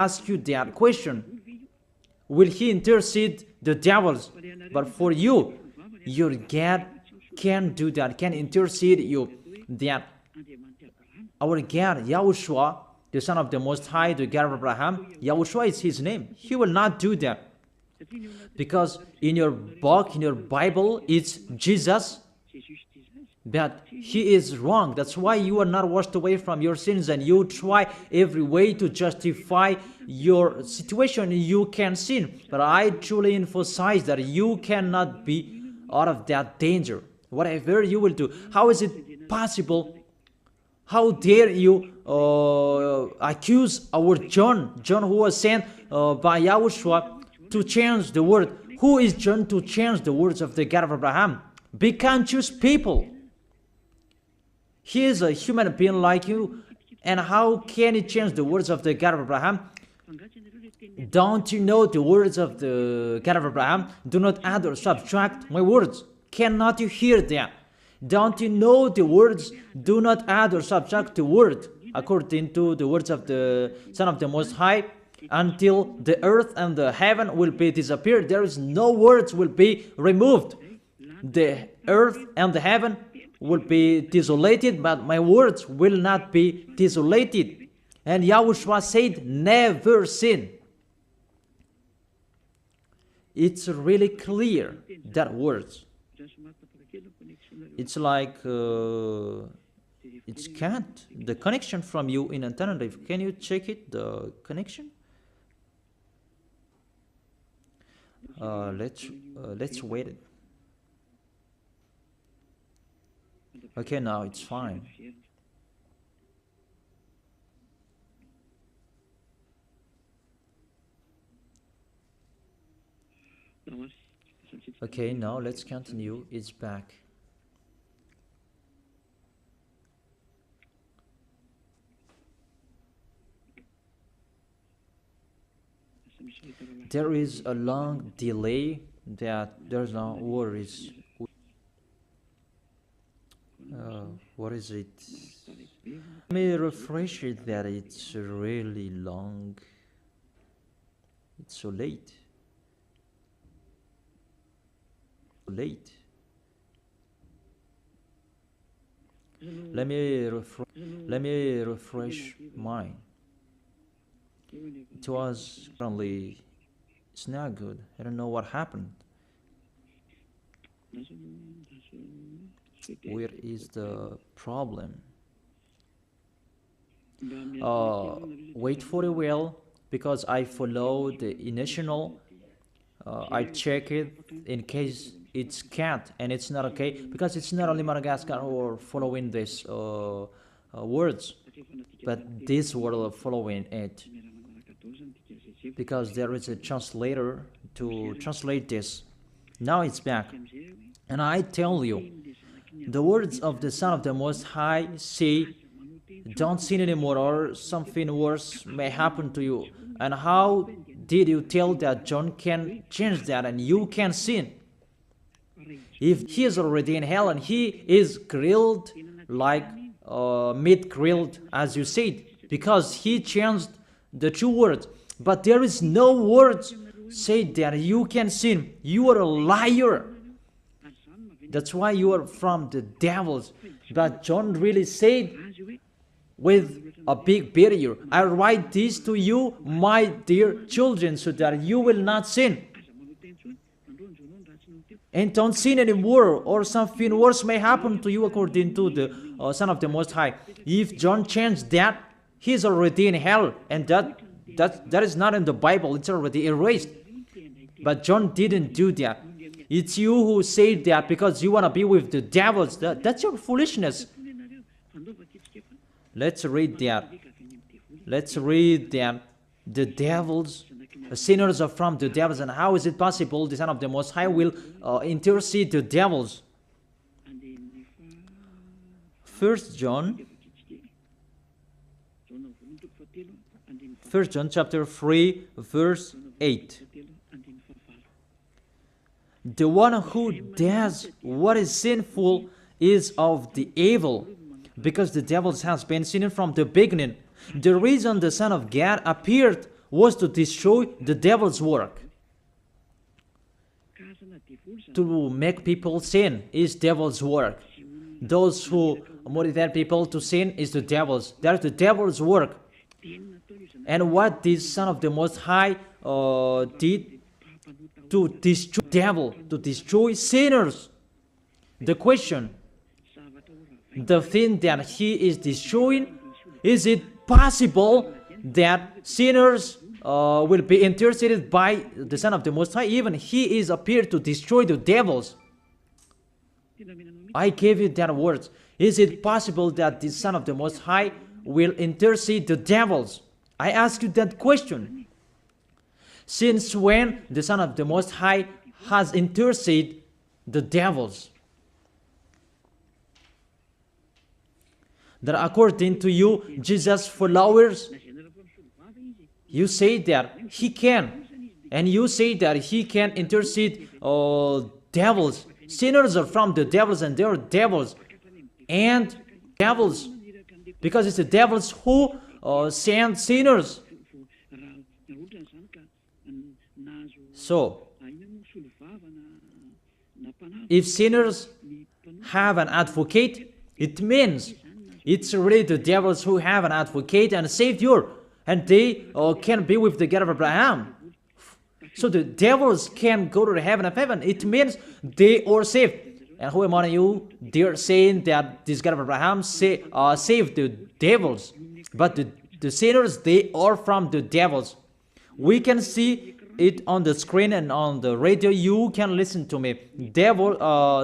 ask you that question. Will he intercede the devils? But for you, your God can do that, can intercede you. That our God, YAHOSHUAH, the Son of the Most High, the God of Abraham, YAHOSHUAH is his name. He will not do that. Because in your book, in your Bible, it's Jesus, but he is wrong. That's why you are not washed away from your sins, and you try every way to justify your situation. You can sin, but I truly emphasize that you cannot be out of that danger. Whatever you will do, how is it possible? How dare you accuse our John who was sent by YAHOSHUAH to change the word? Who is John to change the words of the God of Abraham? Be conscious people. He is a human being like you, and how can he change the words of the God of Abraham? Don't you know the words of the God of Abraham? Do not add or subtract my words. Cannot you hear that? Don't you know the words? Do not add or subtract the word, according to the words of the Son of the Most High, until the earth and the heaven will be disappeared. There is no words will be removed. The earth and the heaven will be desolated, but my words will not be desolated. And YAHOSHUAH said, never sin. It's really clear, that words. It's like, it's cut. The connection from you in alternative. Can you check it, the connection? Let's wait it. Okay, now it's fine. Okay, now let's continue. It's back. There is a long delay that there's no worries. What is it? Let me refresh it that it's really long. It's so late. Late. Let me refresh mine. It was apparently, it's not good. I don't know what happened. Where is the problem? Wait for a while, because I follow the initial. I check it in case it's cat and it's not okay, because it's not only Madagascar who are following this words, but this word are following it, because there is a translator to translate this. Now it's back, and I tell you, the words of the Son of the Most High say, don't sin anymore, or something worse may happen to you. And how did you tell that John can change that and you can sin? If he is already in hell and he is grilled like meat grilled, as you said, because he changed the two words. But there is no words say that you can sin. You are a liar. That's why you are from the devils. But John really said with a big barrier, I write this to you, my dear children, so that you will not sin. And don't sin anymore, or something worse may happen to you, according to the Son of the Most High. If John changed that, he is already in hell, and that is not in the Bible. It's already erased. But John didn't do that. It's you who say that because you want to be with the devils. That's your foolishness. Let's read that. Let's read that. The devils, the sinners are from the devils. And how is it possible the Son of the Most High will intercede the devils? 1 John chapter 3, verse 8. The one who does what is sinful is of the evil, because the devils has been sinning from the beginning. The reason the Son of God appeared was to destroy the devil's work. To make people sin is devil's work. Those who motivate people to sin is the devil's. That is the devil's work. And what this Son of the Most High did to destroy the devil, to destroy sinners. The question, the thing that he is destroying, is it possible that sinners will be interceded by the Son of the Most High? Even he is appeared to destroy the devils. I gave you that words. Is it possible that the Son of the Most High will intercede the devils? I ask you that question. Since when the Son of the Most High has interceded the devils? That according to you, Jesus followers, you say that he can, and you say that he can intercede devils. Sinners are from the devils, and they are devils. And devils, because it's the devils who send sinners. So, if sinners have an advocate, it means it's really the devils who have an advocate and a savior, and they can be with the God of Abraham. So the devils can go to the heaven of heaven. It means they are saved. And who among you, they are saying that this God of Abraham saved the devils. But the sinners, they are from the devils. We can see it on the screen and on the radio. You can listen to me.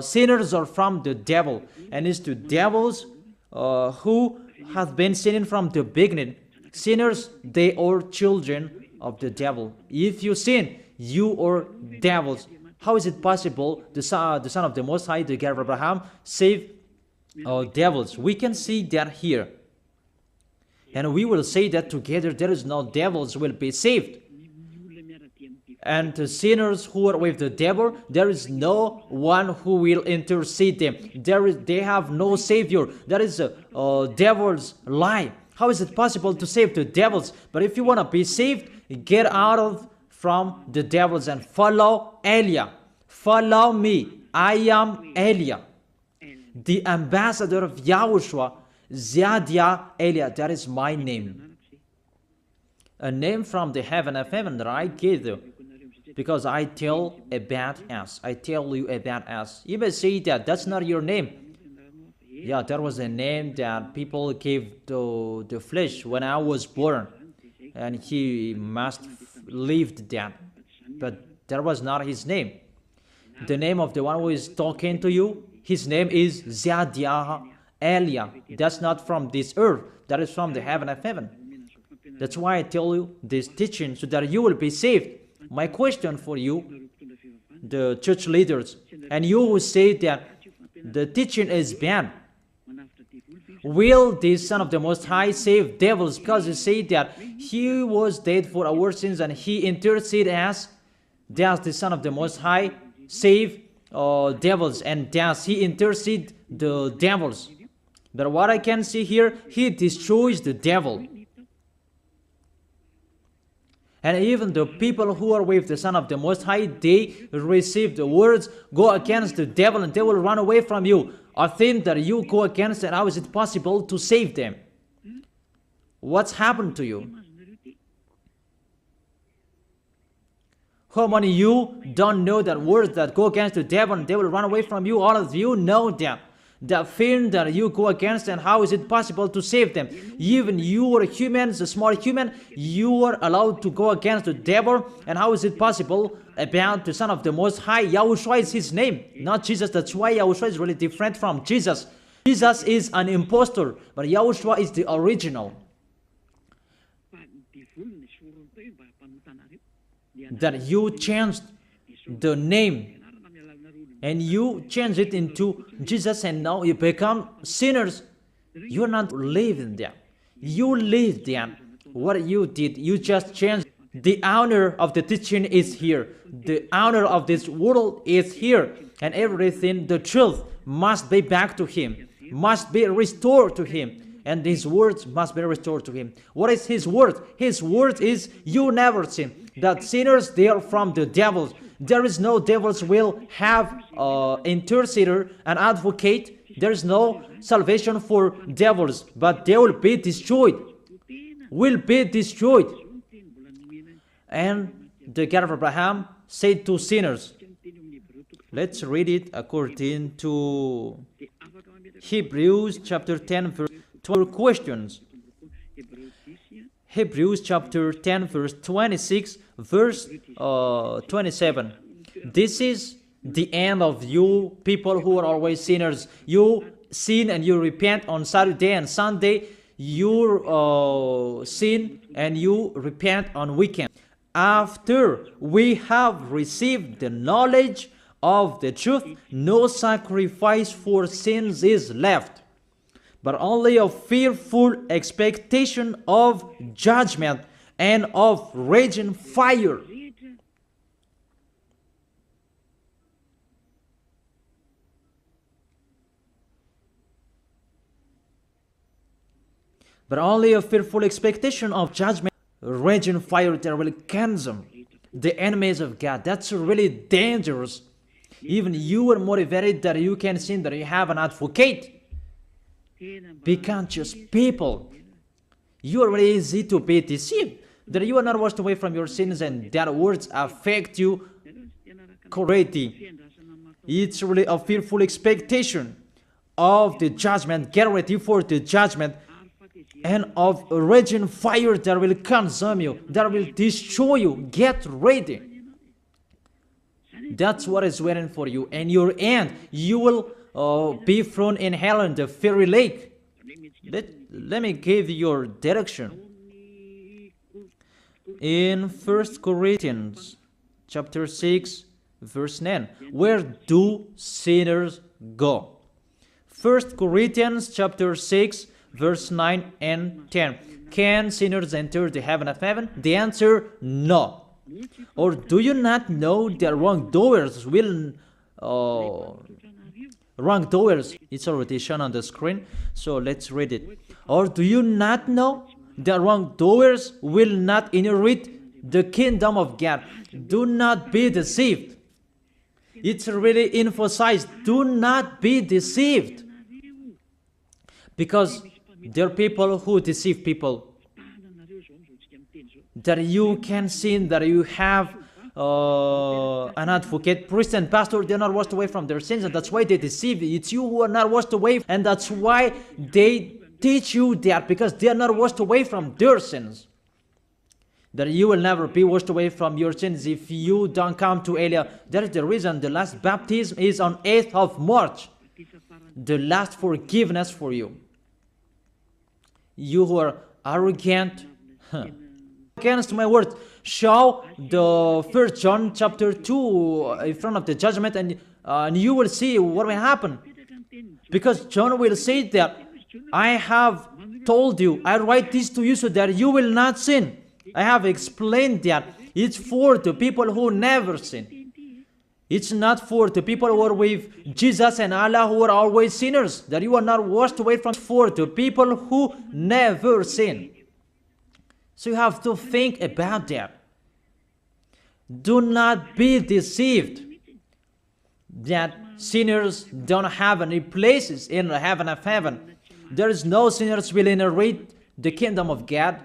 Sinners are from the devil. And it's the devils who have been sinning from the beginning. Sinners, they are children of the devil. If you sin, you are devils. How is it possible the Son of the Most High, the God of Abraham, save devils? We can see that here. And we will say that together there is no devils will be saved. And the sinners who are with the devil, there is no one who will intercede them. They have no savior. That is a devil's lie. How is it possible to save the devils? But if you want to be saved, get out from the devils and follow Elia. Follow me. I am Elia, the ambassador of Yahushua, Ziadia Elia. That is my name. A name from the heaven of heaven that I gave you. Because I tell about us. I tell you about us. You may say that that's not your name. Yeah, that was a name that people gave to the flesh when I was born. And he must lived that. But that was not his name. The name of the one who is talking to you, his name is Ziadia Elia. That's not from this earth. That is from the heaven of heaven. That's why I tell you this teaching, so that you will be saved. My question for you, the church leaders, and you who say that the teaching is bad, will the Son of the Most High save devils? Because you say that he was dead for our sins and he interceded us. Does the Son of the Most High save devils? And does he intercede the devils? But what I can see here, he destroys the devil. And even the people who are with the Son of the Most High, they receive the words, go against the devil and they will run away from you. A thing that you go against, and how is it possible to save them? What's happened to you? How many of you don't know that words that go against the devil and they will run away from you? All of you know that. The thing that you go against, and how is it possible to save them? Even you are humans, a small human, you are allowed to go against the devil, and how is it possible about the Son of the Most High? Yahushua is his name, not Jesus. That's why Yahushua is really different from Jesus. Jesus is an impostor, but Yahushua is the original. That you changed the name and you change it into Jesus, and now you become sinners. You're not living there. You live there. What you did, you just changed. The honor of the teaching is here. The honor of this world is here. And everything, the truth, must be back to him, must be restored to him. and his words must be restored to him. What is his word? His word is, you never sin. That sinners, they are from the devil. There is no devils will have intercessor, an advocate. There is no salvation for devils, but they will be destroyed. Will be destroyed. And the God of Abraham said to sinners. Let's read it according to Hebrews chapter 10 verse 12 questions. Hebrews chapter 10 verse 26 verse 27. This is the end of you people who are always sinners. You sin and you repent on Saturday and Sunday. You sin and you repent on weekend. After we have received the knowledge of the truth, no sacrifice for sins is left, but only a fearful expectation of judgment and of raging fire. But only a fearful expectation of judgment, raging fire that will consume the enemies of God. That's really dangerous. Even you are motivated that you can sin, that you have an advocate. Be conscious people. You are really easy to be deceived. That you are not washed away from your sins and that words affect you correctly. It's really a fearful expectation of the judgment. Get ready for the judgment and of a raging fire that will consume you, that will destroy you. Get ready. That's what is waiting for you. And your end, you will be thrown in hell in the fiery lake. Let me give you your direction. In 1 Corinthians chapter 6 verse 9, where do sinners go? 1 Corinthians chapter 6 verse 9 and 10. Can sinners enter the heaven of heaven? The answer, no. Or do you not know that wrongdoers will wrongdoers, it's already shown on the screen, so let's read it. Or do you not know that wrongdoers will not inherit the kingdom of God? Do not be deceived. It's really emphasized, do not be deceived. Because there are people who deceive people. That you can sin, that you have an advocate, priest and pastor, they're not washed away from their sins, and that's why they deceive you. It's you who are not washed away, and that's why they teach you that, because they are not washed away from their sins. That you will never be washed away from your sins if you don't come to Elia. That is the reason the last baptism is on 8th of March. The last forgiveness for you. You who are arrogant, against my word, show the 1 John chapter 2 in front of the judgment, and you will see what will happen. Because John will say that, I have told you, I write this to you so that you will not sin. I have explained that it's for the people who never sin. It's not for the people who are with Jesus and Allah who are always sinners, that you are not washed away from. For the people who never sin. So you have to think about that. Do not be deceived that sinners don't have any places in the heaven of heaven. There is no sinners will inherit the kingdom of God.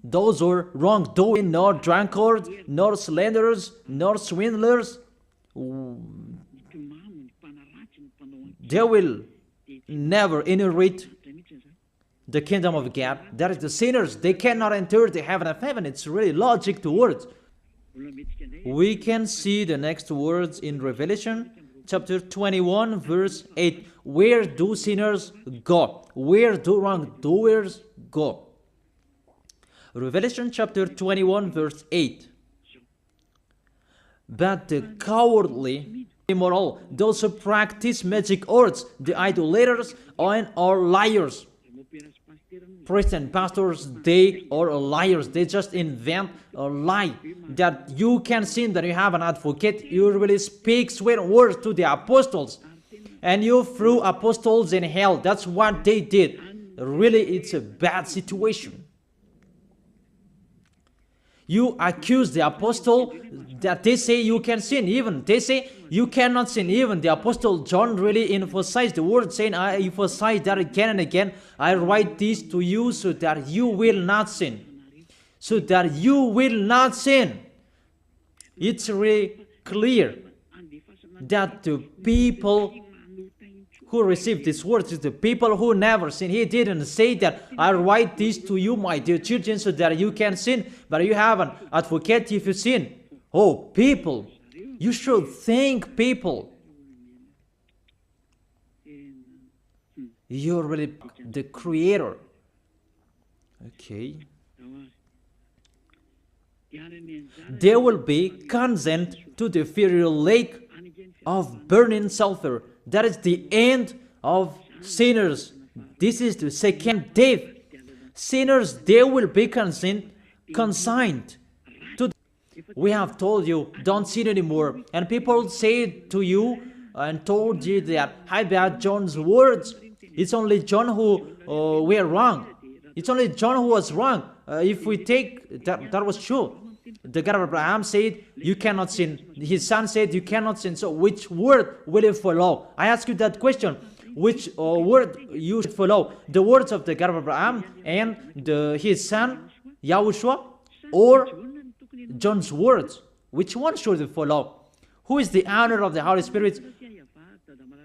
Those who are wrongdoing, nor drunkards, nor slanderers, nor swindlers, they will never inherit the kingdom of God. That is the sinners. They cannot enter the heaven of heaven. It's really logic to words. We can see the next words in Revelation chapter 21 verse 8. Where do sinners go? Where do wrongdoers go? Revelation chapter 21 verse 8. But the cowardly, immoral, those who practice magic arts, the idolaters, and are liars. Priests and pastors, they are liars. They just invent a lie that you can sin, that you have an advocate. You really speak sweet words to the apostles, and you threw apostles in hell. That's what they did. really it's a bad situation. You accuse the apostle that they say you can sin, even they say you cannot sin. Even the apostle John really emphasized the word, saying, I emphasize that again and again. I write this to you so that you will not sin. So that you will not sin. It's really clear that the people who received these words is the people who never sin. He didn't say that I write this to you, my dear children, so that you can sin, but you have an advocate if you sin. Oh, people, you should think, people. You're really the creator. Okay. They will be condemned to the fiery lake of burning sulfur. That is the end of sinners. This is the second death. Sinners, they will be consigned to. We have told you, don't sin anymore. And people say to you and told you that, I bet John's words. It's only John who were wrong. It's only John who was wrong. If we take that was true. The God of Abraham said, you cannot sin. His son said, you cannot sin. So which word will you follow? I ask you that question. Which word you should follow? The words of the God of Abraham and his son, YAHOSHUAH, or John's words? Which one should you follow? Who is the honor of the Holy Spirit?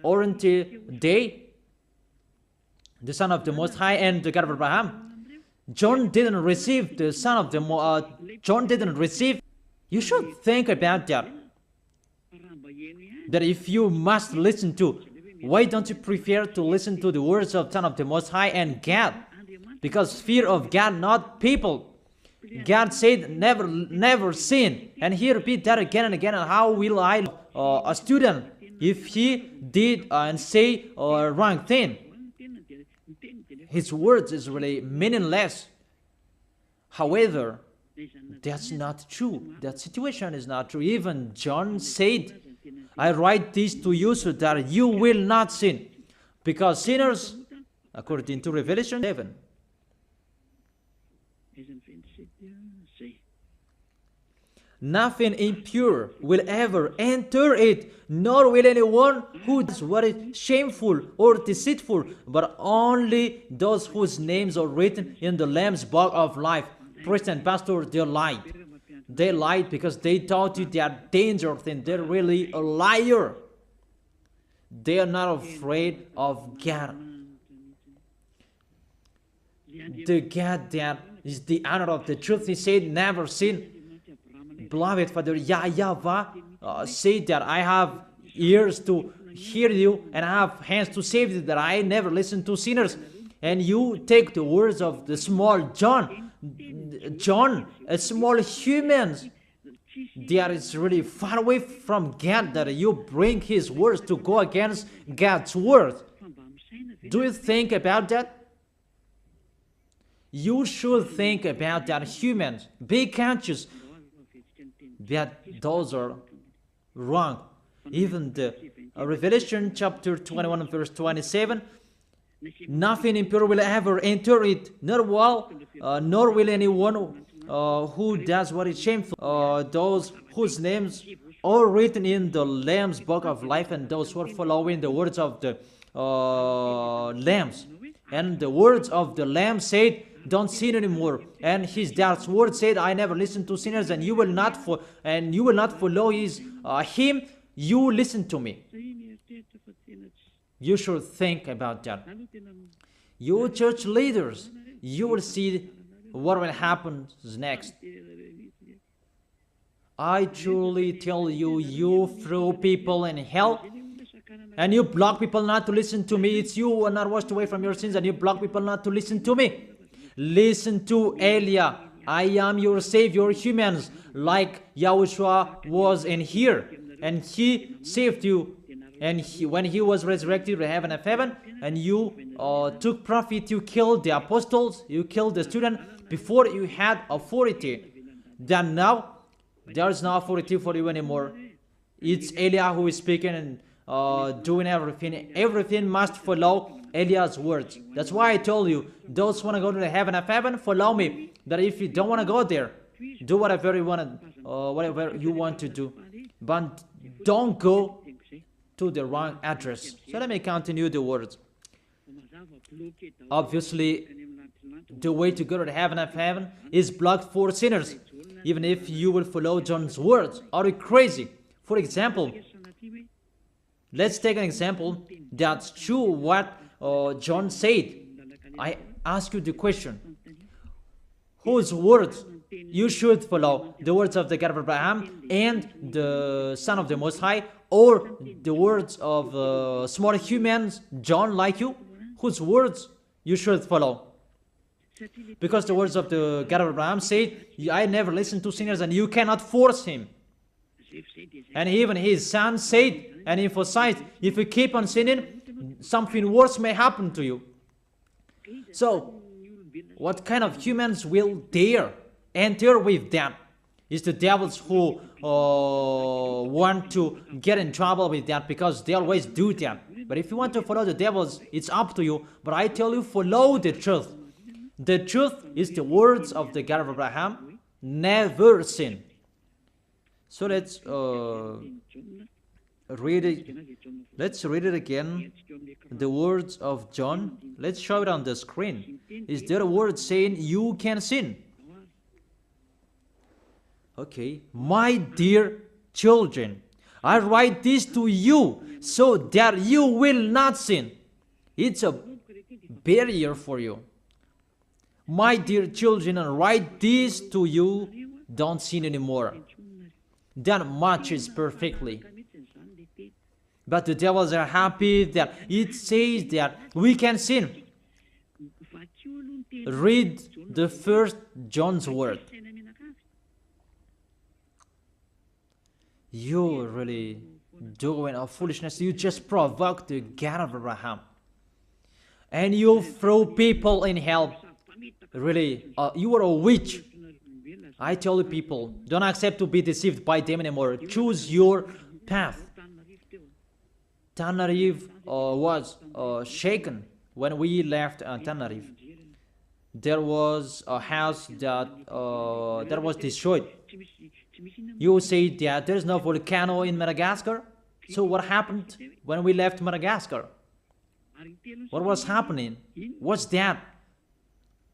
Aren't they the Son of the Most High and the God of Abraham? John didn't receive the Son of the John didn't receive. You should think about that. That if you must listen to, why don't you prefer to listen to the words of Son of the Most High and God? Because fear of God, not people. God said, never sin. And he repeat that again and again. And how will I, a student, if he did and say a wrong thing? His words is really meaningless. However, that's not true. That situation is not true. Even John said, I write this to you so that you will not sin. Because sinners, according to Revelation 7, nothing impure will ever enter it, nor will anyone who does what is shameful or deceitful, but only those whose names are written in the Lamb's book of life. Priest and pastor, they lied. They lied because they taught you they are dangerous and they're really a liar. They are not afraid of God. The God that is the honor of the truth, he said, never sin. Beloved Father, YAHVAH said that I have ears to hear you and I have hands to save you, that I never listen to sinners. And you take the words of the small John, a small human, that is really far away from God, that you bring his words to go against God's word. Do you think about that? You should think about that, humans. Be conscious that those are wrong. Even the Revelation chapter 21 verse 27, nothing impure will ever enter it, nor will anyone who does what is shameful, those whose names are written in the Lamb's book of life, and those who are following the words of the Lambs. And the words of the Lamb said, don't sin anymore. And his dad's word said, I never listen to sinners, and you will not follow him. You listen to me. You should think about that. You church leaders, you will see what will happen next. I truly tell you, you throw people in hell, and you block people not to listen to me. It's you who are not washed away from your sins, and you block people not to listen to me. Listen to Elia. I am your Savior, humans, like YAHOSHUAH was in here. And he saved you. And when he was resurrected to heaven of heaven, and you took profit, you killed the apostles, you killed the student before you had authority. Then now, there is no authority for you anymore. It's Elia who is speaking and doing everything. Everything must follow Eliah's words. That's why I told you, those who want to go to the heaven of heaven, follow me. That if you don't want to go there, do whatever you want to do, but don't go to the wrong address. So let me continue the words. Obviously, the way to go to the heaven of heaven is blocked for sinners. Even if you will follow John's words, are you crazy? For example, let's take an example that's true what John said. I ask you the question, whose words you should follow? The words of the God of Abraham and the Son of the Most High, or the words of small humans, John like you? Whose words you should follow? Because the words of the God of Abraham say, I never listen to sinners, and you cannot force him. And even his son said and emphasized, if you keep on sinning, something worse may happen to you. So, what kind of humans will dare enter with that? It's the devils who want to get in trouble with that, because they always do that. But if you want to follow the devils, it's up to you. But I tell you, follow the truth. The truth is the words of the God of Abraham, never sin. So let's read it. Let's read it again. The words of John. Let's show it on the screen. Is there a word saying you can sin? Okay. My dear children, I write this to you so that you will not sin. It's a barrier for you. My dear children, I write this to you, don't sin anymore. That matches perfectly. But the devils are happy that it says that we can sin. Read the first John's word. You really doing a foolishness. You just provoke the God of Abraham. And you throw people in hell. Really, you are a witch. I tell you people, don't accept to be deceived by them anymore. Choose your path. Tanariv was shaken when we left Tanariv. There was a house that was destroyed. You say that there is no volcano in Madagascar. So what happened when we left Madagascar? What was happening? What's that?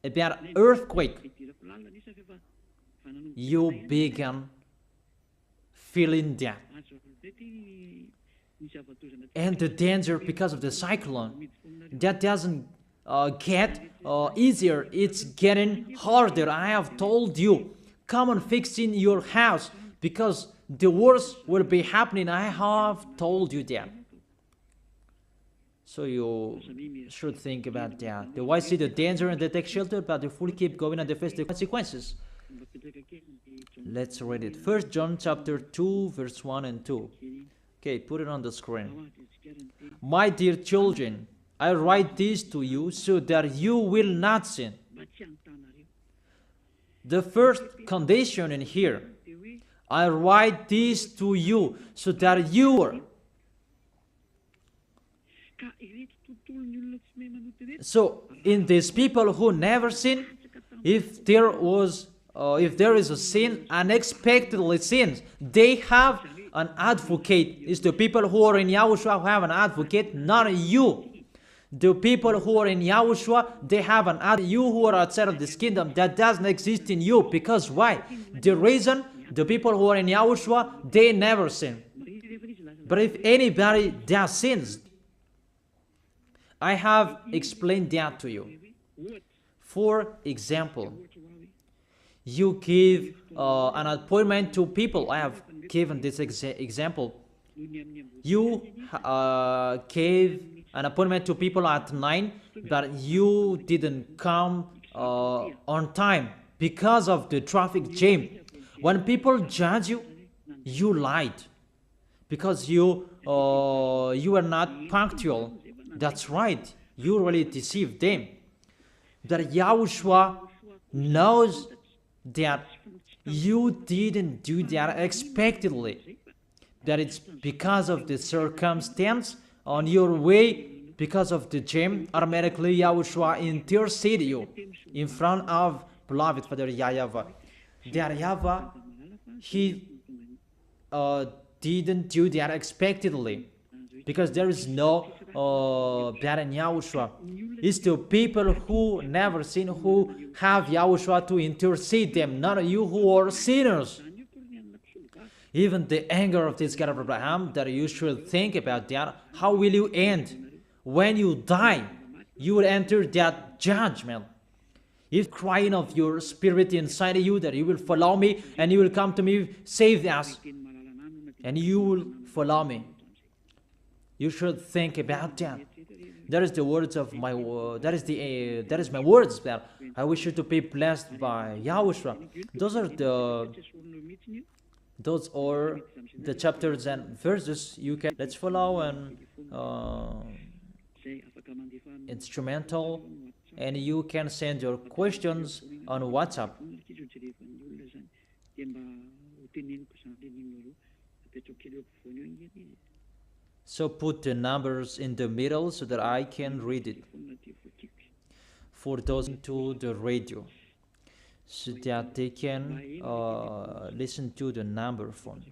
About earthquake. You began feeling that. And the danger because of the cyclone, that doesn't get easier. It's getting harder. I have told you, come on fixing your house because the worst will be happening. I have told you that. So you should think about that. The wise see the danger and they take shelter, but the fool keep going and they face the consequences. Let's read it. 1 John chapter 2, verse 1 and 2. Okay, put it on the screen. My dear children, I write this to you so that you will not sin. The first condition in here, I write this to you so that you are. So, in these people who never sin, if there is a sin, unexpectedly sins, they have an advocate. It's the people who are in Yahushua who have an advocate, not you. The people who are in Yahushua, they have an advocate. You who are outside of this kingdom, that doesn't exist in you. Because why? The reason, the people who are in Yahushua, they never sin. But if anybody does sins, I have explained that to you. For example, you give an appointment to people. I have given this example. You gave an appointment to people at 9, but you didn't come on time because of the traffic jam. When people judge you, you lied because you are not punctual. That's right. You really deceived them. That Yahushua knows that you didn't do that unexpectedly. That it's because of the circumstance on your way because of the gem, automatically Yahushua intercede you in front of beloved Father YAHVAH. That YAHVAH, He didn't do that expectedly, because there is no that in Yahushua. It's the people who never sin, who have Yahushua to intercede them, not you who are sinners. Even the anger of this God of Abraham, that you should think about that. How will you end? When you die, you will enter that judgment. If crying of your spirit inside you that you will follow me and you will come to me, save us, and you will follow me. You should think about that. That is the words of my that is my words. That I wish you to be blessed by Yahushua. Those are the chapters and verses you can. Let's follow and instrumental, and you can send your questions on WhatsApp. So put the numbers in the middle so that I can read it for those to the radio, so that they can listen to the number phone.